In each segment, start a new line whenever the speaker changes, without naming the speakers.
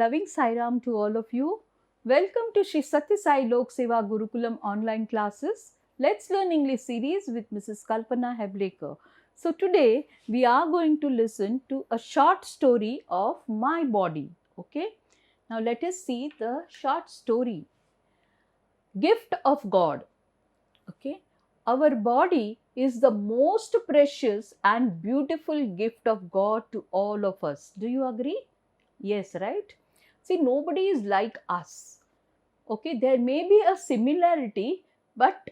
loving Sai Ram to all of you. Welcome to Shri Sathya Sai Lok Seva Gurukulam online classes. Let's learn English series with Mrs. Kalpana Heblekar. So today we are going to listen to a short story of my body. Okay. Now let us see the short story. Gift of God. Okay. Our body is the most precious and beautiful gift of God to all of us. Do you agree? Yes, right? See, nobody is like us. Okay, there may be a similarity, but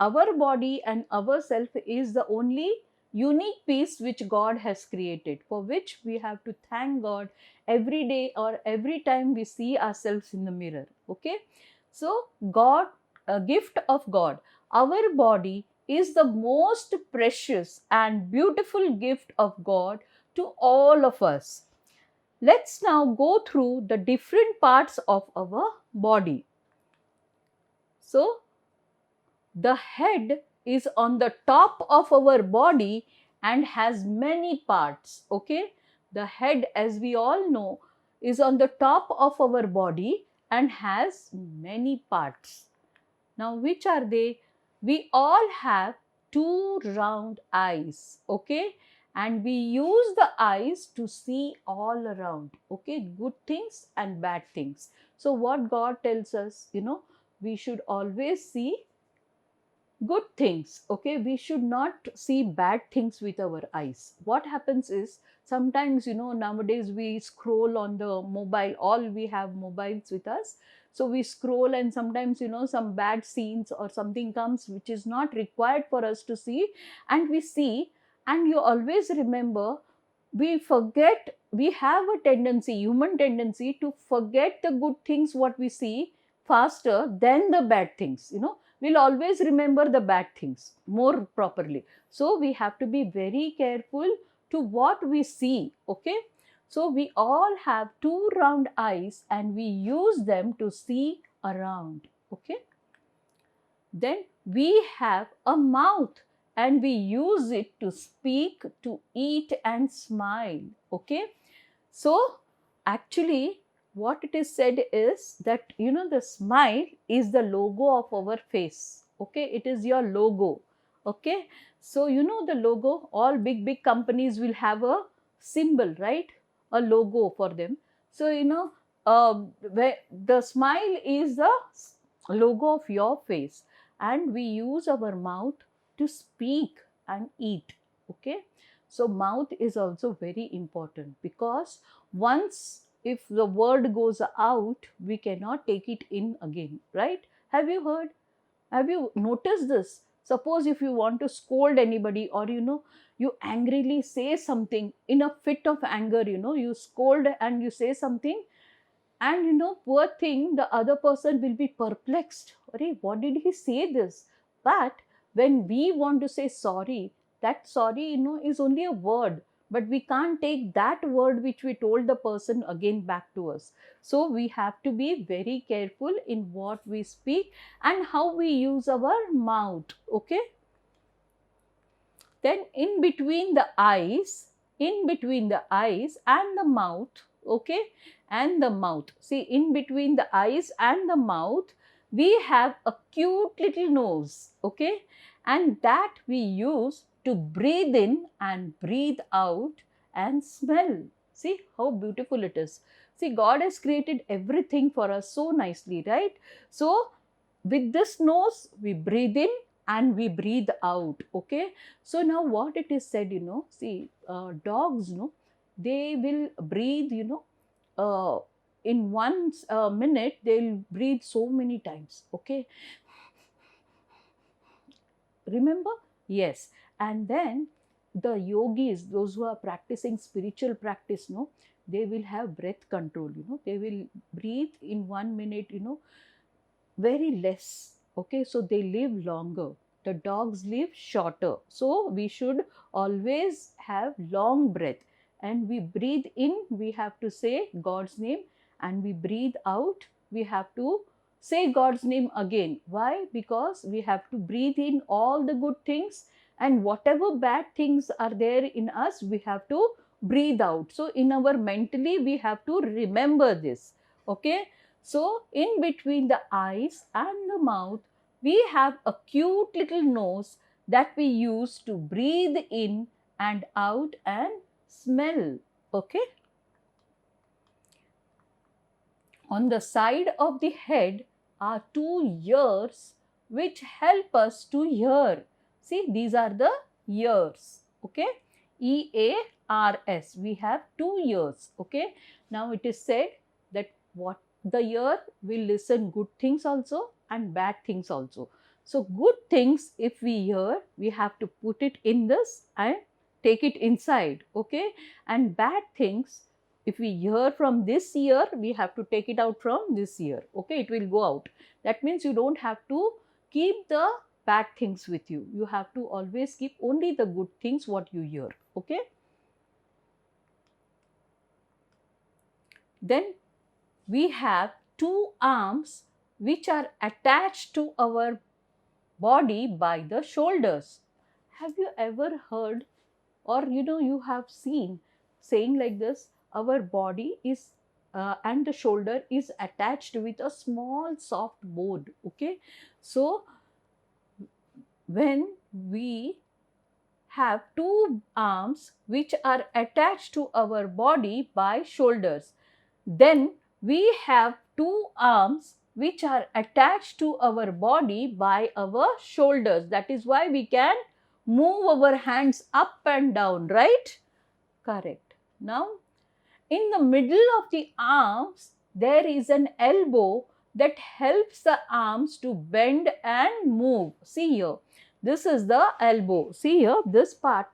our body and ourself is the only unique piece which God has created, for which we have to thank God every day or every time we see ourselves in the mirror. Okay, so God, a gift of God. Our body is the most precious and beautiful gift of God to all of us. Let's now go through the different parts of our body. So, the head is on the top of our body and has many parts. Okay, the head, as we all know, is on the top of our body and has many parts. Now, which are they? We all have two round eyes. Okay, and we use the eyes to see all around. Okay, good things and bad things. So, what God tells us, we should always see good things. Okay, we should not see bad things with our eyes. What happens is, sometimes nowadays we scroll on the mobile, all we have mobiles with us, so we scroll, and sometimes some bad scenes or something comes which is not required for us to see, and we see. And you always remember, we forget, we have a tendency, human tendency, to forget the good things what we see faster than the bad things. We'll always remember the bad things more properly. So we have to be very careful to what we see. Okay, so we all have two round eyes and we use them to see around. Okay, then we have a mouth and we use it to speak, to eat and smile. Okay, so actually what it is said is that the smile is the logo of our face. Okay, it is your logo. Okay, so the logo, all big companies will have a symbol, right? A logo for them. So where the smile is the logo of your face, and we use our mouth to speak and eat. Okay, so mouth is also very important, because once if the word goes out, we cannot take it in again, right? Have you heard? Have you noticed this? Suppose if you want to scold anybody, or you angrily say something in a fit of anger, you scold and you say something, and poor thing, the other person will be perplexed. What did he say this? But when we want to say sorry, that sorry is only a word, but we can't take that word which we told the person again back to us. So we have to be very careful in what we speak and how we use our mouth. Okay, then in between the eyes and the mouth, okay, and the mouth, see, in between the eyes and the mouth, we have a cute little nose. Okay, and that we use to breathe in and breathe out and smell. See how beautiful it is. See, God has created everything for us so nicely, right? So with this nose we breathe in and we breathe out. Okay, so now what it is said, see, dogs, they will breathe, in one minute they'll breathe so many times. Okay, remember? Yes. And then the yogis, those who are practicing spiritual practice, they will have breath control. They will breathe in 1 minute, very less. Okay, so they live longer. The dogs live shorter. So we should always have long breath. And we breathe in, we have to say God's name, and we breathe out, we have to say God's name again. Why? Because we have to breathe in all the good things, and whatever bad things are there in us, we have to breathe out. So in our mentally we have to remember this. Okay. So in between the eyes and the mouth, we have a cute little nose that we use to breathe in and out and smell. Okay. On the side of the head are two ears which help us to hear. See, these are the ears. Okay. EARS. We have two ears. Okay. Now it is said that what the ear will listen good things also and bad things also. So good things, if we hear, we have to put it in this and take it inside. Okay. And bad things, if we hear from this ear, we have to take it out from this ear. Okay. It will go out. That means you don't have to keep the bad things with you. You have to always keep only the good things what you hear. Okay. Then we have two arms which are attached to our body by the shoulders. Have you ever heard, or you have seen saying like this, our body is and the shoulder is attached with a small soft bone. Okay. So when we have two arms which are attached to our body by shoulders, then we have two arms which are attached to our body by our shoulders. That is why we can move our hands up and down, right? Correct. Now, in the middle of the arms, there is an elbow that helps the arms to bend and move. See here, this is the elbow. See here, this part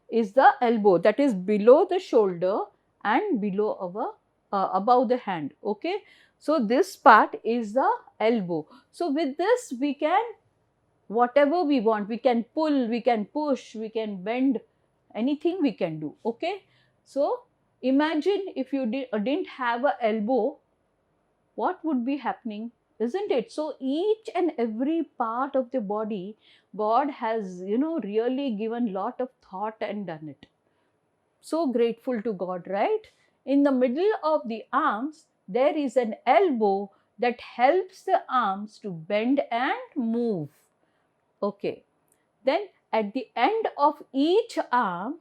is the elbow that is below the shoulder and below our above the hand. Okay. So this part is the elbow. So with this we can, whatever we want, we can pull, we can push, we can bend, anything we can do. Okay. So imagine if you didn't have an elbow, what would be happening, isn't it? So each and every part of the body, God has really given lot of thought and done it. So grateful to God, right? In the middle of the arms, there is an elbow that helps the arms to bend and move. Okay. Then at the end of each arm,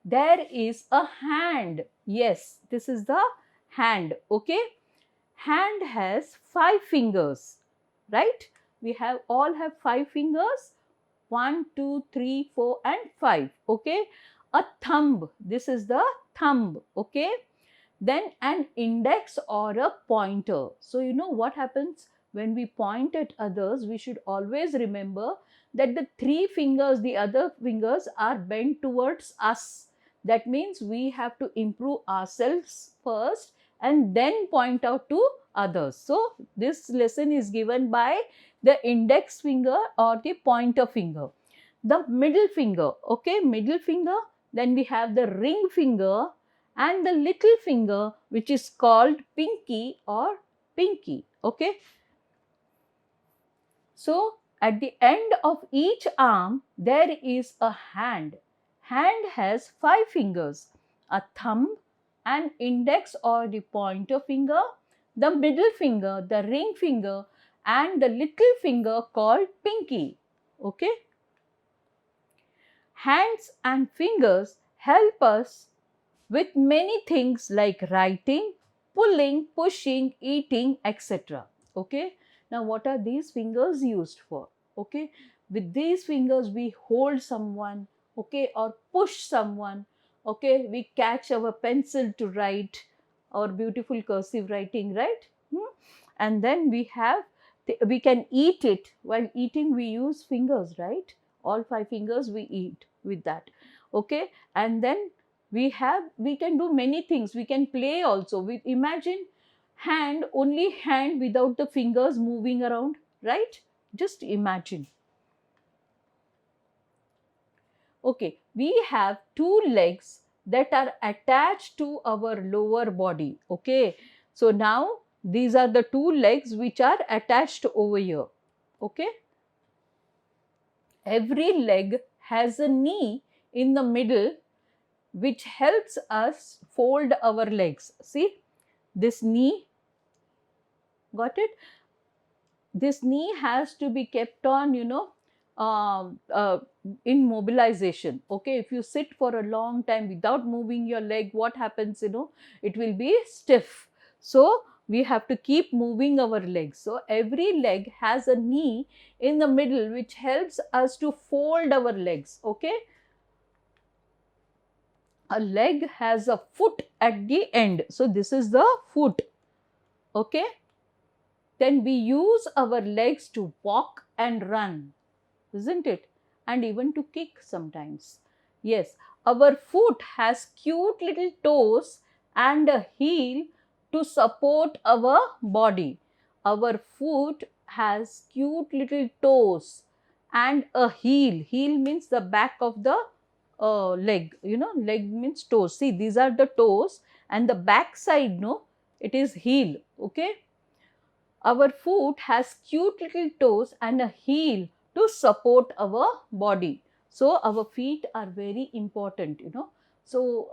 there is a hand. Yes, this is the hand. Okay. Hand has 5 fingers, right? We all have 5 fingers. 1, 2, 3, 4 and 5. Okay. A thumb. This is the thumb. Okay. Then an index or a pointer. So what happens when we point at others, we should always remember that the 3 fingers, the other fingers are bent towards us. That means we have to improve ourselves first and then point out to others. So this lesson is given by the index finger or the pointer finger. The middle finger. Okay, middle finger. Then we have the ring finger and the little finger, which is called pinky or pinky. Okay. So at the end of each arm, there is a hand. Hand has 5 fingers, a thumb, an index or the pointer finger, the middle finger, the ring finger, and the little finger called pinky. Okay. Hands and fingers help us with many things like writing, pulling, pushing, eating, etc. Okay. Now what are these fingers used for? Okay. With these fingers we hold someone, okay, or push someone. Okay. We catch our pencil to write our beautiful cursive writing, right? And then we can eat it. While eating we use fingers, right? All 5 fingers we eat with that. Okay. And then we can do many things. We can play also. We imagine only hand without the fingers moving around, right? Just imagine. Okay, we have 2 legs that are attached to our lower body. Okay, so now these are the 2 legs which are attached over here. Okay, every leg has a knee in the middle which helps us fold our legs. See, this knee, got it? This knee has to be kept on, in mobilization. Okay, if you sit for a long time without moving your leg, what happens? It will be stiff. So we have to keep moving our legs. So every leg has a knee in the middle which helps us to fold our legs. Okay, a leg has a foot at the end. So this is the foot. Okay, then we use our legs to walk and run, isn't it? And even to kick sometimes. Yes, our foot has cute little toes and a heel to support our body. Our foot has cute little toes and a heel. Heel means the back of the leg. Leg means toes. See, these are the toes, and the back side, no, it is heel. Okay. Our foot has cute little toes and a heel to support our body. So our feet are very important, So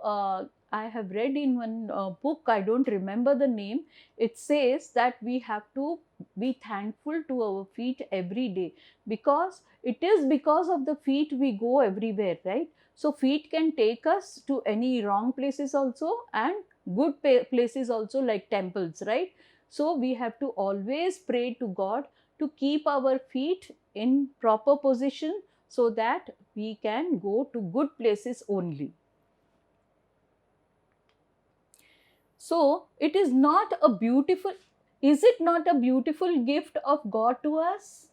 I have read in one book, I don't remember the name, it says that we have to be thankful to our feet every day, because it is because of the feet we go everywhere, right? So feet can take us to any wrong places also, and good places also, like temples, right? So we have to always pray to God to keep our feet in proper position so that we can go to good places only. So it is not a beautiful, is it not a beautiful gift of God to us?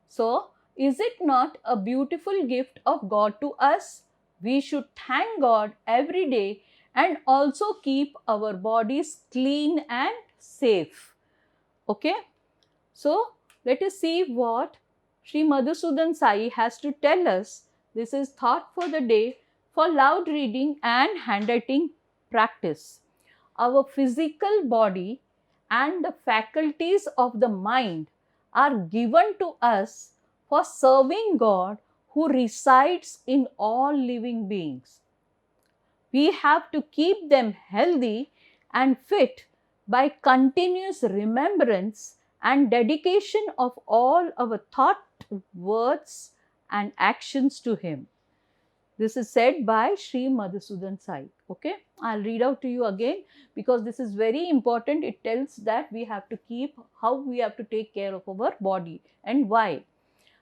So is it not a beautiful gift of God to us? We should thank God every day and also keep our bodies clean and safe. Okay. So let us see what Sri Madhusudan Sai has to tell us. This is thought for the day for loud reading and handwriting practice. Our physical body and the faculties of the mind are given to us for serving God who resides in all living beings. We have to keep them healthy and fit by continuous remembrance and dedication of all our thought, words and actions to Him. This is said by Sri Madhusudan Sai. Okay, I'll read out to you again because this is very important. It tells that we have to keep, how we have to take care of our body and why.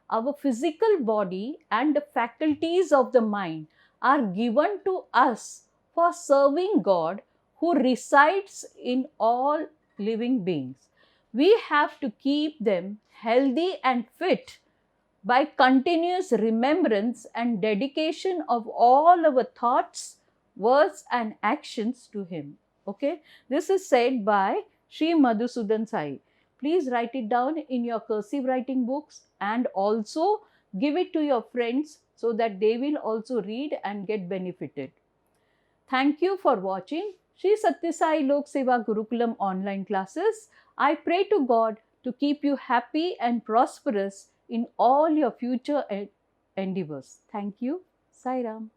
Our physical body and the faculties of the mind are given to us for serving God who resides in all living beings. We have to keep them healthy and fit by continuous remembrance and dedication of all our thoughts, words and actions to Him. Okay, this is said by Sri Madhusudan Sai. Please write it down in your cursive writing books and also give it to your friends so that they will also read and get benefited. Thank you for watching Sri Sathya Sai Lok Seva Gurukulam online classes. I pray to God to keep you happy and prosperous in all your future endeavors. Thank you. Sai Ram.